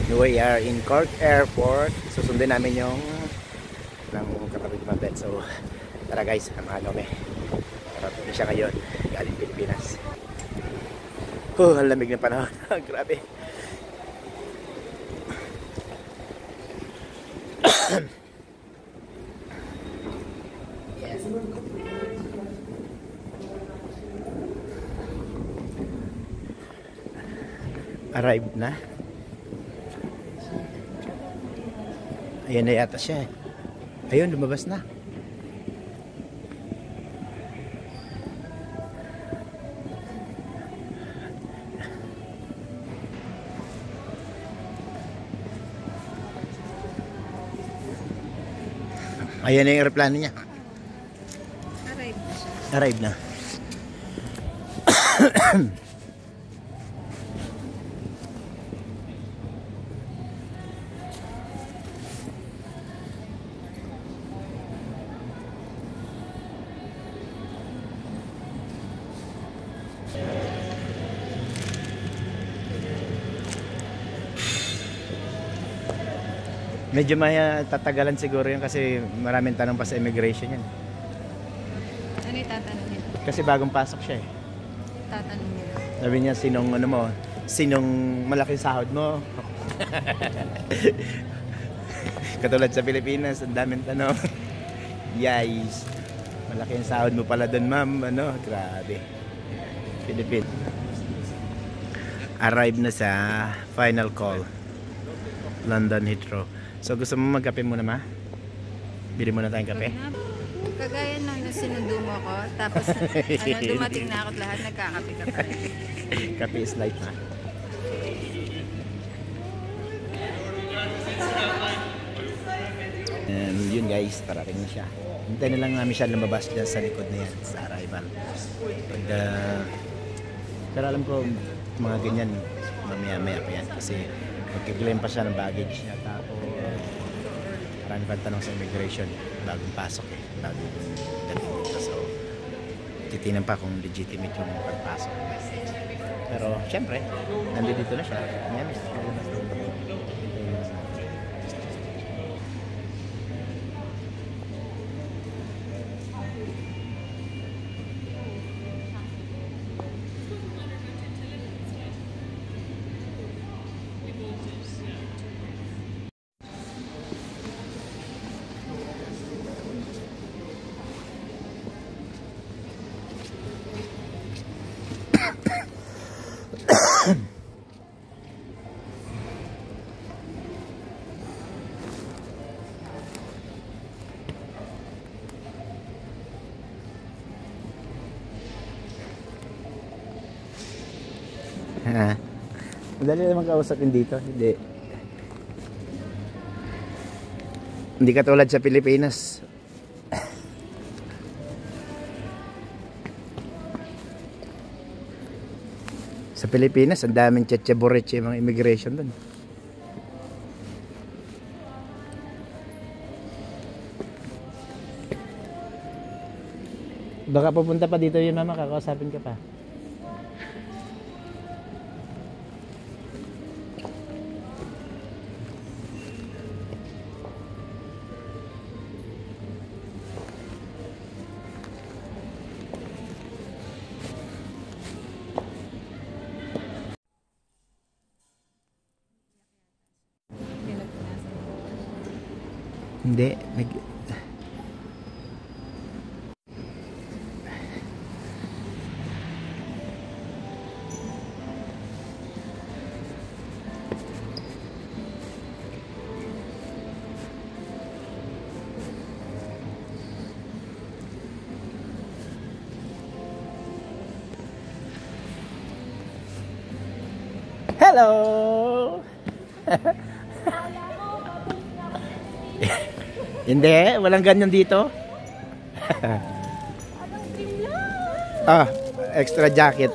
We are in Cork Airport. Susundin namin yung ng kapatid ng bed. So tara guys, samahan kami. Parating siya ngayon galing Pilipinas. Ang lamig na panahon. Grabe. Yes. Arrived na. Ayan na yata siya. Ayun, lumabas na. Ayan na yung aeroplano niya. Arrived na siya. Arrived na. Medyo may tatagalan siguro yun kasi maraming tanong pa sa immigration yan. Ano yung tatanong nila? Kasi bagong pasok siya eh. Tatanong nila. Sabi niya, sinong ano mo, sinong malaking sahod mo? Katulad sa Pilipinas, ang daming tanong. Yes. Malaking sahod mo pala doon, ma'am. Ano, grabe. Philippines. Arrive na sa final call. London Heathrow. So gusto mo magkape muna, ma? Bili muna tayong kape. Kagaya nung sinundo mo ko, tapos dumating na ako at lahat, nagkakape ka pa rin. Kape is life, ma. And yun guys, parating na siya. Hintayin na lang namin siya lumabas dyan sa likod na yan, sa arrival. Pero alam ko, mga ganyan, mamaya-maya pa yan. Kasi magkiklaim pa siya ng baggage niya. Tapos marami pa tanong sa immigration bagong pasok eh, bagong dating dito. So titinan pa kung legitimate yung pagpasok. Pero syempre nandito na siya. Yan. Madali naman kausapin dito. Hindi katulad sa Pilipinas. Sa Pilipinas, ang daming tchetcheboreche mga immigration doon. Baka pupunta pa dito yun, mama, kakausapin ka pa. Hindi, hello! Hindi, walang ganyan dito. Ah, extra jacket.